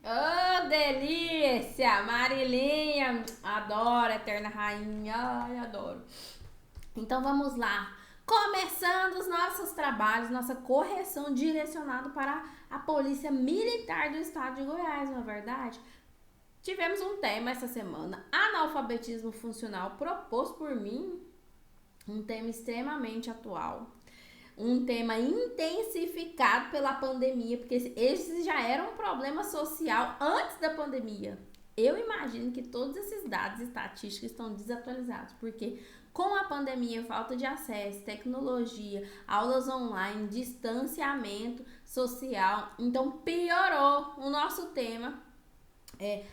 Ô, delícia! Marilinha, adoro, eterna rainha, ai, adoro. Então vamos lá. Começando os nossos trabalhos, nossa correção direcionada para a Polícia Militar do Estado de Goiás, não é verdade? Tivemos um tema essa semana, analfabetismo funcional, proposto por mim, um tema extremamente atual. Um tema intensificado pela pandemia, porque esse já era um problema social antes da pandemia. Eu imagino que todos esses dados estatísticos estão desatualizados, porque com a pandemia, falta de acesso, tecnologia, aulas online, distanciamento social, então piorou o nosso tema,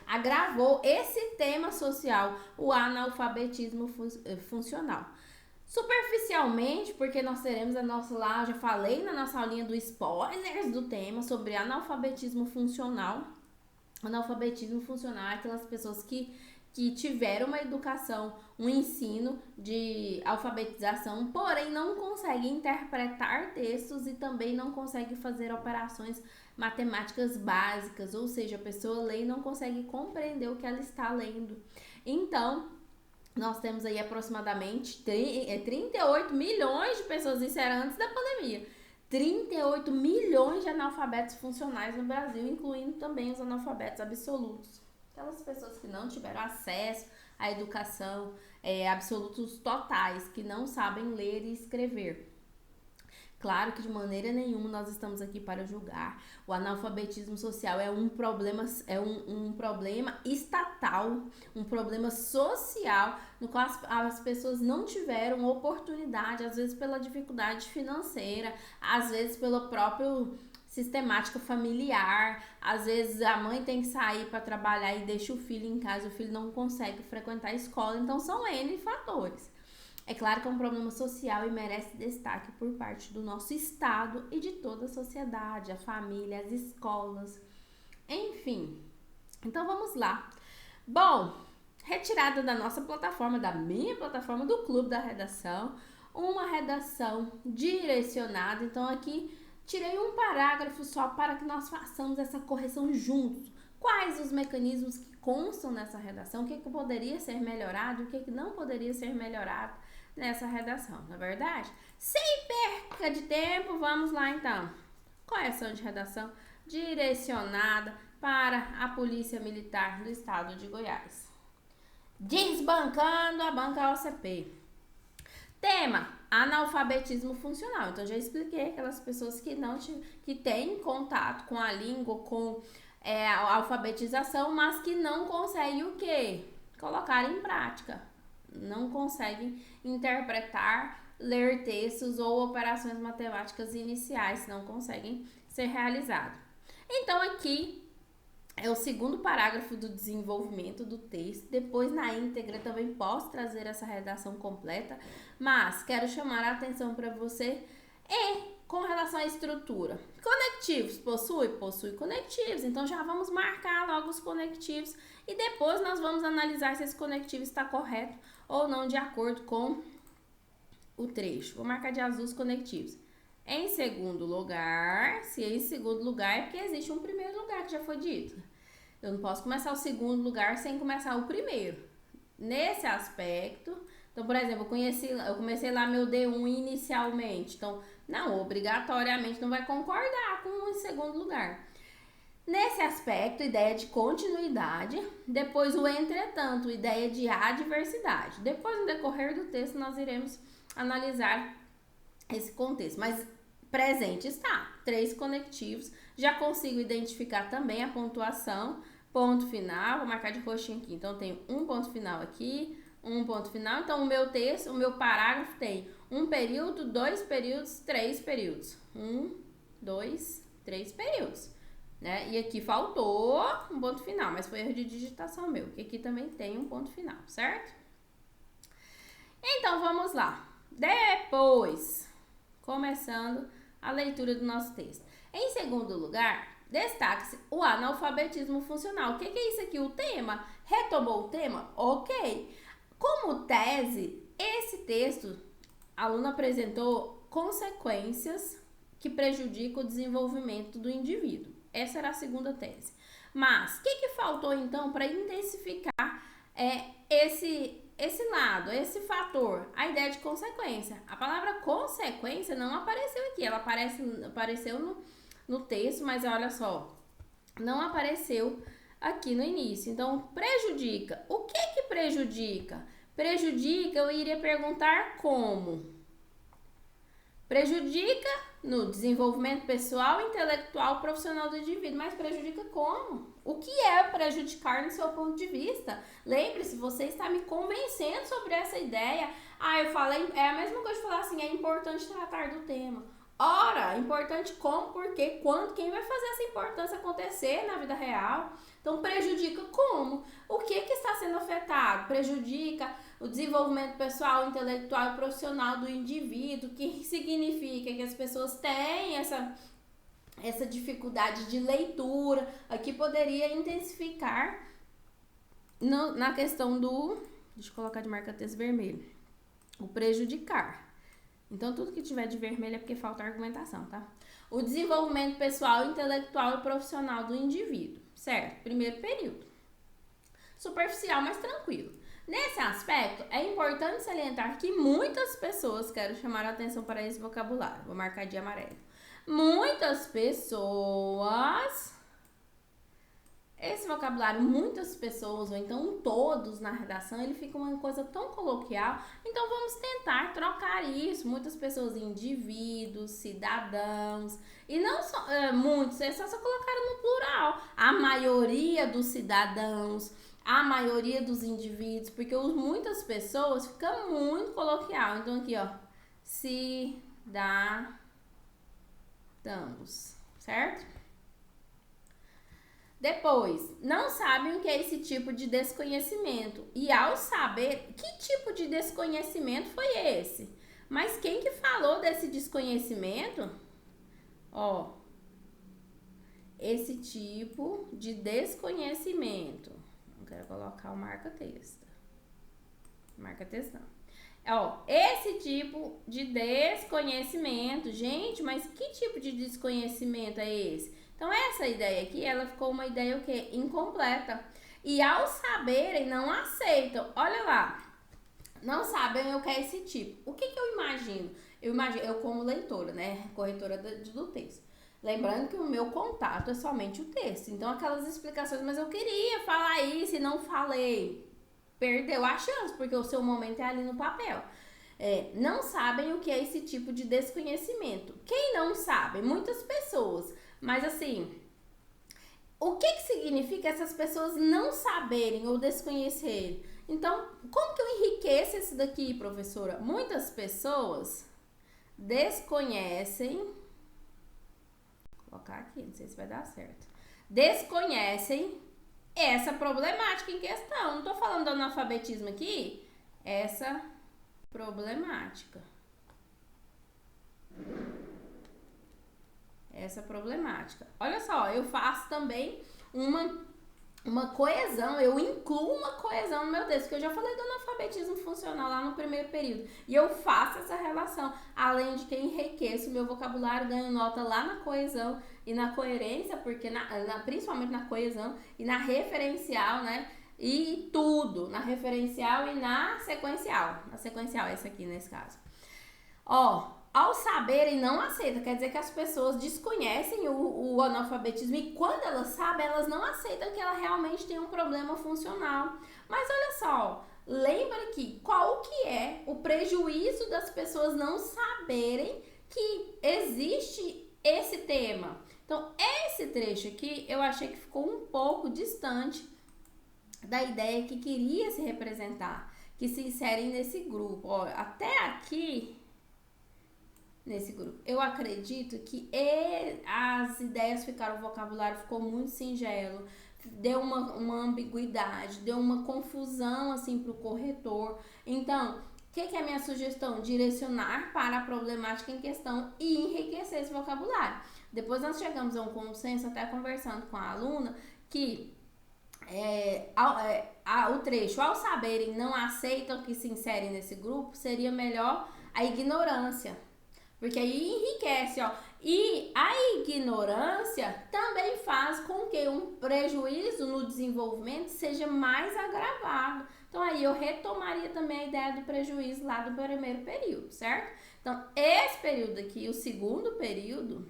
agravou esse tema social, o analfabetismo funcional. Superficialmente, porque nós teremos a nossa lá, já falei na nossa aulinha do spoilers do tema sobre analfabetismo funcional. Analfabetismo funcional é aquelas pessoas que tiveram uma educação, um ensino de alfabetização, porém não conseguem interpretar textos e também não conseguem fazer operações matemáticas básicas, ou seja, a pessoa lê e não consegue compreender o que ela está lendo. Então, nós temos aí aproximadamente 38 milhões de pessoas, isso era antes da pandemia, 38 milhões de analfabetos funcionais no Brasil, incluindo também os analfabetos absolutos. Aquelas pessoas que não tiveram acesso à educação, absolutos totais, que não sabem ler e escrever. Claro que de maneira nenhuma nós estamos aqui para julgar. O analfabetismo social é um problema, um problema estatal, um problema social, no qual as pessoas não tiveram oportunidade, às vezes pela dificuldade financeira, às vezes pelo próprio sistemática familiar, às vezes a mãe tem que sair para trabalhar e deixa o filho em casa, o filho não consegue frequentar a escola, então são N fatores. É claro que é um problema social e merece destaque por parte do nosso Estado e de toda a sociedade, a família, as escolas, enfim. Então vamos lá. Bom, retirada da nossa plataforma, da minha plataforma, do Clube da Redação, uma redação direcionada. Então aqui tirei um parágrafo só para que nós façamos essa correção juntos. Quais os mecanismos que constam nessa redação, o que poderia ser melhorado, o que não poderia ser melhorado nessa redação, não é verdade? Sem perca de tempo, vamos lá então. Correção de redação direcionada para a Polícia Militar do Estado de Goiás. Desbancando a banca OCP. Tema: analfabetismo funcional. Então já expliquei aquelas pessoas que têm contato com a língua, com a alfabetização, mas que não conseguem o quê? Colocar em prática. Não conseguem interpretar, ler textos ou operações matemáticas iniciais, não conseguem ser realizadas. Então aqui é o segundo parágrafo do desenvolvimento do texto. Depois na íntegra também posso trazer essa redação completa, mas quero chamar a atenção para você com relação à estrutura. Conectivos, possui conectivos, então já vamos marcar logo os conectivos e depois nós vamos analisar se esse conectivo está correto ou não de acordo com o trecho. Vou marcar de azul os conectivos. Em segundo lugar, se é em segundo lugar é porque existe um primeiro lugar que já foi dito. Eu não posso começar o segundo lugar sem começar o primeiro. Nesse aspecto, então, por exemplo, eu comecei lá meu D1 inicialmente, então, não, obrigatoriamente não vai concordar com o segundo lugar. Nesse aspecto, ideia de continuidade, depois o entretanto, ideia de adversidade. Depois, no decorrer do texto, nós iremos analisar esse contexto, mas presente está, 3 conectivos, já consigo identificar também a pontuação, ponto final, vou marcar de roxinho aqui, então tenho um ponto final aqui, um ponto final, então o meu texto, o meu parágrafo tem Um período, 2 períodos, 3 períodos. 1, 2, 3 períodos. Né? E aqui faltou um ponto final, mas foi erro de digitação meu, que aqui também tem um ponto final, certo? Então, vamos lá. Depois, começando a leitura do nosso texto. Em segundo lugar, destaque-se o analfabetismo funcional. O que é isso aqui? O tema? Retomou o tema? Ok. Como tese, esse texto, a aluna apresentou consequências que prejudicam o desenvolvimento do indivíduo. Essa era a segunda tese. Mas, o que faltou, então, para intensificar esse lado, esse fator, a ideia de consequência? A palavra consequência não apareceu aqui, ela apareceu no texto, mas olha só, não apareceu aqui no início. Então, prejudica. O que prejudica? Prejudica, eu iria perguntar como. Prejudica no desenvolvimento pessoal, intelectual, profissional do indivíduo, mas prejudica como? O que é prejudicar no seu ponto de vista? Lembre-se, você está me convencendo sobre essa ideia. Eu falei, é a mesma coisa de falar assim, é importante tratar do tema. Ora, importante como, por quê, quando, quem vai fazer essa importância acontecer na vida real? Então, prejudica como? O que está sendo afetado? Prejudica o desenvolvimento pessoal, intelectual e profissional do indivíduo, que significa que as pessoas têm essa dificuldade de leitura. Aqui poderia intensificar na questão do... Deixa eu colocar de marca-texto vermelho. O prejudicar. Então, tudo que tiver de vermelho é porque falta argumentação, tá? O desenvolvimento pessoal, intelectual e profissional do indivíduo, certo? Primeiro período. Superficial, mas tranquilo. Nesse aspecto, é importante salientar que muitas pessoas, quero chamar a atenção para esse vocabulário, vou marcar de amarelo. Muitas pessoas... Esse vocabulário, muitas pessoas, ou então todos na redação, ele fica uma coisa tão coloquial. Então, vamos tentar trocar isso. Muitas pessoas, indivíduos, cidadãos. E não só muitos, é só colocaram no plural. A maioria dos cidadãos, a maioria dos indivíduos, porque muitas pessoas fica muito coloquial. Então, aqui, ó, cidadãos, certo? Depois, não sabem o que é esse tipo de desconhecimento. E ao saber, que tipo de desconhecimento foi esse? Mas quem que falou desse desconhecimento? Ó, esse tipo de desconhecimento. Não quero colocar o marca-texto. Marca-texto não. Ó, esse tipo de desconhecimento. Gente, mas que tipo de desconhecimento é esse? Então, essa ideia aqui, ela ficou uma ideia o quê? Incompleta. E ao saberem, não aceitam. Olha lá, não sabem o que é esse tipo. O que eu imagino? Eu como leitora, né? Corretora do texto. Lembrando que o meu contato é somente o texto. Então, aquelas explicações, mas eu queria falar isso e não falei. Perdeu a chance, porque o seu momento é ali no papel. Não sabem o que é esse tipo de desconhecimento. Quem não sabe? Muitas pessoas. Mas assim, o que significa essas pessoas não saberem ou desconhecerem? Então, como que eu enriqueço isso daqui, professora? Muitas pessoas desconhecem, vou colocar aqui, não sei se vai dar certo, desconhecem essa problemática em questão. Não tô falando do analfabetismo aqui, essa problemática. Essa problemática. Olha só, eu faço também uma coesão, eu incluo uma coesão no meu texto, porque eu já falei do analfabetismo funcional lá no primeiro período, e eu faço essa relação, além de que enriqueço o meu vocabulário, ganho nota lá na coesão e na coerência, porque principalmente na coesão e na referencial, né, e tudo, na referencial e na sequencial, essa aqui nesse caso. Ó, ao saberem, não aceita. Quer dizer que as pessoas desconhecem o analfabetismo e quando elas sabem, elas não aceitam que ela realmente tem um problema funcional. Mas olha só, lembra que qual que é o prejuízo das pessoas não saberem que existe esse tema? Então, esse trecho aqui, eu achei que ficou um pouco distante da ideia que queria se representar, que se inserem nesse grupo. Ó, até aqui... nesse grupo? Eu acredito que as ideias ficaram, o vocabulário ficou muito singelo, deu uma ambiguidade, deu uma confusão assim para o corretor. Então, o que é a minha sugestão? Direcionar para a problemática em questão e enriquecer esse vocabulário. Depois nós chegamos a um consenso, até conversando com a aluna, que o trecho, ao saberem, não aceitam que se inserem nesse grupo, seria melhor a ignorância. Porque aí enriquece, ó. E a ignorância também faz com que um prejuízo no desenvolvimento seja mais agravado. Então aí eu retomaria também a ideia do prejuízo lá do primeiro período, certo? Então esse período aqui, o segundo período,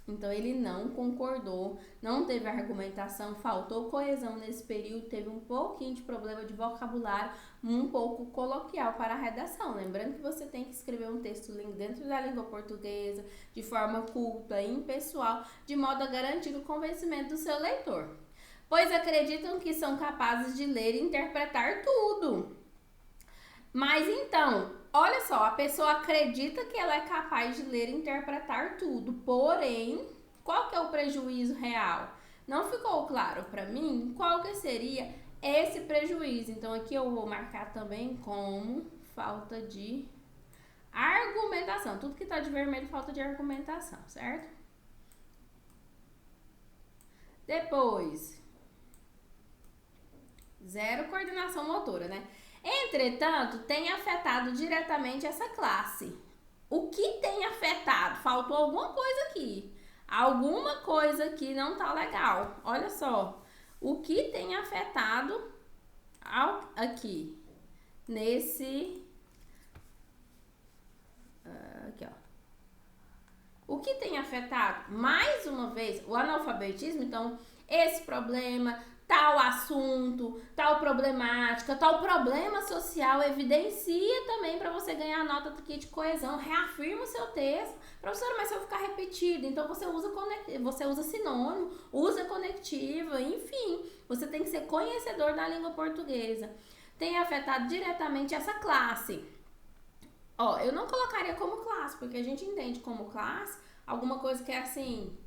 então ele não concordou, não teve argumentação, faltou coesão nesse período, teve um pouquinho de problema de vocabulário, um pouco coloquial para a redação. Lembrando que você tem que escrever um texto dentro da língua portuguesa, de forma culta e impessoal, de modo a garantir o convencimento do seu leitor. Pois acreditam que são capazes de ler e interpretar tudo. Mas então, olha só, a pessoa acredita que ela é capaz de ler e interpretar tudo, porém, qual que é o prejuízo real? Não ficou claro para mim qual que seria esse prejuízo. Então, aqui eu vou marcar também como falta de argumentação. Tudo que tá de vermelho, falta de argumentação, certo? Depois, zero coordenação motora, né? Entretanto, tem afetado diretamente essa classe. O que tem afetado? Faltou alguma coisa aqui. Alguma coisa aqui não tá legal. Olha só. O que tem afetado aqui. Nesse... aqui, ó. O que tem afetado, mais uma vez, o analfabetismo. Então, esse problema... tal assunto, tal problemática, tal problema social evidencia também para você ganhar nota aqui de coesão, reafirma o seu texto. Professora, mas se eu ficar repetido, então você usa sinônimo, usa conectiva, enfim, você tem que ser conhecedor da língua portuguesa. Tem afetado diretamente essa classe. Ó, eu não colocaria como classe, porque a gente entende como classe alguma coisa que é assim...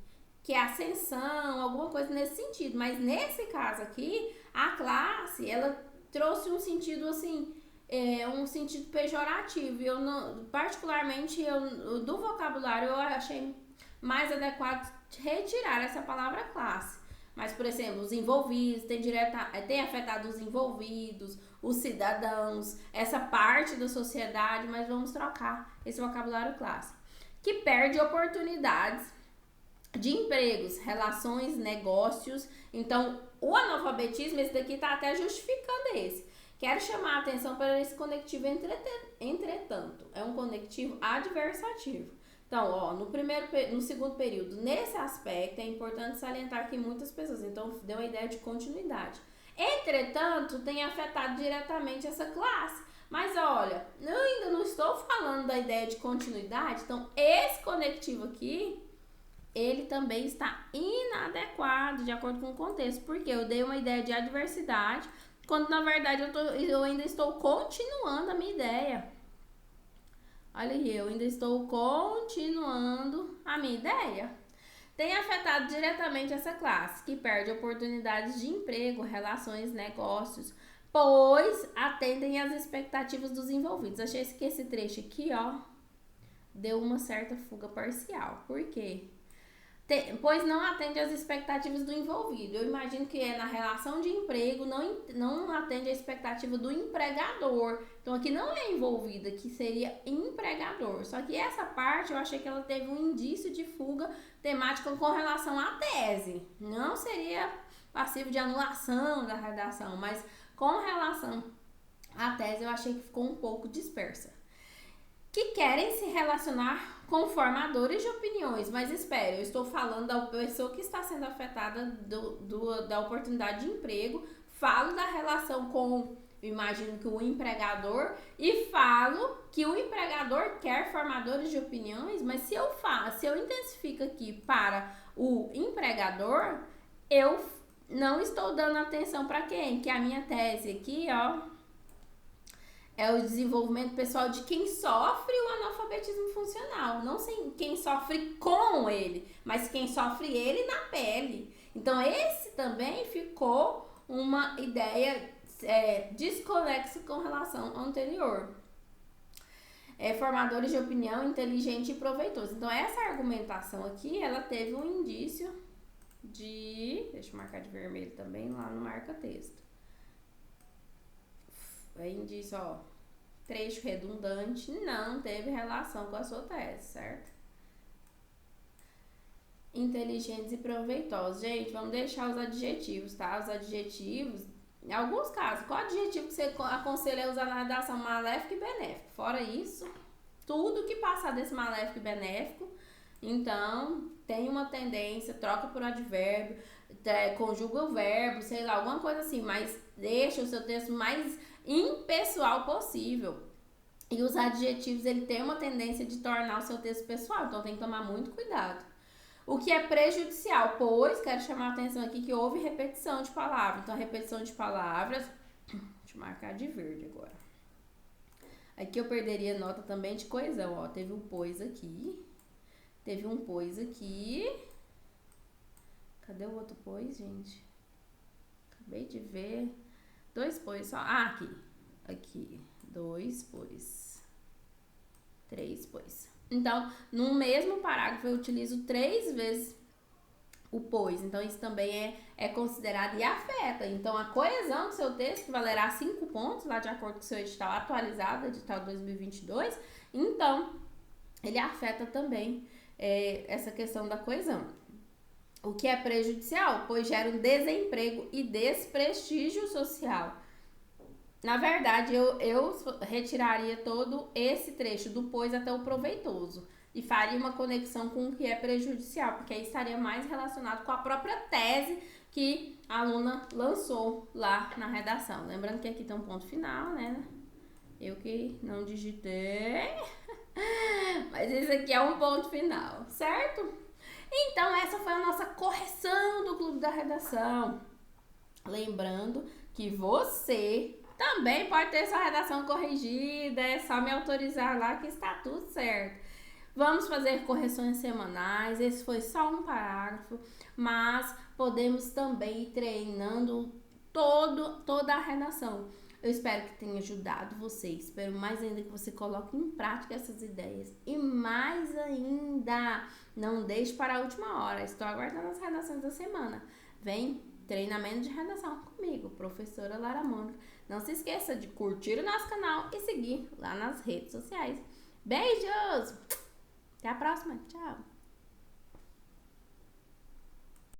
que é ascensão, alguma coisa nesse sentido. Mas nesse caso aqui, a classe, ela trouxe um sentido assim, um sentido pejorativo. Eu não, particularmente, do vocabulário, eu achei mais adequado retirar essa palavra classe. Mas, por exemplo, os envolvidos, tem afetado os envolvidos, os cidadãos, essa parte da sociedade, mas vamos trocar esse vocabulário classe. Que perde oportunidades de empregos, relações, negócios. Então, o analfabetismo, esse daqui tá até justificando esse. Quero chamar a atenção para esse conectivo entretanto. É um conectivo adversativo. Então, ó, no segundo período, nesse aspecto, é importante salientar que muitas pessoas, então, deu a ideia de continuidade. Entretanto, tem afetado diretamente essa classe. Mas olha, eu ainda não estou falando da ideia de continuidade, então, esse conectivo aqui, ele também está inadequado de acordo com o contexto, porque eu dei uma ideia de adversidade, quando na verdade eu ainda estou continuando a minha ideia. Olha aí, eu ainda estou continuando a minha ideia. Tem afetado diretamente essa classe, que perde oportunidades de emprego, relações, negócios, pois atendem às expectativas dos envolvidos. Achei que esse trecho aqui, ó, deu uma certa fuga parcial. Por quê? Pois não atende às expectativas do envolvido. Eu imagino que é na relação de emprego, não atende à expectativa do empregador. Então, aqui não é envolvido, aqui seria empregador. Só que essa parte eu achei que ela teve um indício de fuga temática com relação à tese. Não seria passivo de anulação da redação, mas com relação à tese eu achei que ficou um pouco dispersa. Que querem se relacionar com formadores de opiniões, mas espere, eu estou falando da pessoa que está sendo afetada da oportunidade de emprego, falo da relação com, imagino que o empregador, e falo que o empregador quer formadores de opiniões, mas se eu intensifico aqui para o empregador, eu não estou dando atenção para quem? Que a minha tese aqui, ó, é o desenvolvimento pessoal de quem sofre o analfabetismo analfabetismo funcional, não quem sofre com ele, mas quem sofre ele na pele. Então esse também ficou uma ideia desconexa com relação ao anterior. Formadores de opinião, inteligente e proveitoso. Então essa argumentação aqui, ela teve um indício de... Deixa eu marcar de vermelho também lá no marca-texto. Indício, ó, trecho redundante, não teve relação com a sua tese, certo? Inteligentes e proveitosos. Gente, vamos deixar os adjetivos, tá? Os adjetivos, em alguns casos, qual adjetivo que você aconselha a usar na redação? Maléfico e benéfico. Fora isso, tudo que passar desse maléfico e benéfico, então, tem uma tendência, troca por advérbio, conjuga o verbo, sei lá, alguma coisa assim, mas deixa o seu texto mais impessoal possível. E os adjetivos, ele tem uma tendência de tornar o seu texto pessoal, então tem que tomar muito cuidado. O que é prejudicial? Pois, quero chamar a atenção aqui que houve repetição de palavras. Então, a repetição de palavras... Deixa eu marcar de verde agora. Aqui eu perderia nota também de coesão, ó. Teve um pois aqui. Teve um pois aqui. Cadê o outro pois, gente? Acabei de ver. 2 pois só. Ah, aqui. Aqui. 2 pois. 3 pois. Então, no mesmo parágrafo, eu utilizo 3 vezes o pois. Então, isso também é considerado e afeta. Então, a coesão do seu texto, que valerá 5 pontos, lá de acordo com o seu edital atualizado, edital 2022. Então, ele afeta também essa questão da coesão. O que é prejudicial? Pois gera um desemprego e desprestígio social. Na verdade, eu retiraria todo esse trecho do pois até o proveitoso e faria uma conexão com o que é prejudicial, porque aí estaria mais relacionado com a própria tese que a aluna lançou lá na redação. Lembrando que aqui tem um ponto final, né? Eu que não digitei, mas esse aqui é um ponto final, certo? Então, essa foi a nossa correção do Clube da Redação. Lembrando que você... também pode ter sua redação corrigida, é só me autorizar lá que está tudo certo. Vamos fazer correções semanais, esse foi só um parágrafo, mas podemos também ir treinando toda a redação. Eu espero que tenha ajudado você, espero mais ainda que você coloque em prática essas ideias. E mais ainda, não deixe para a última hora, estou aguardando as redações da semana. Vem treinamento de redação comigo, professora Lara Mônica. Não se esqueça de curtir o nosso canal e seguir lá nas redes sociais. Beijos! Até a próxima. Tchau!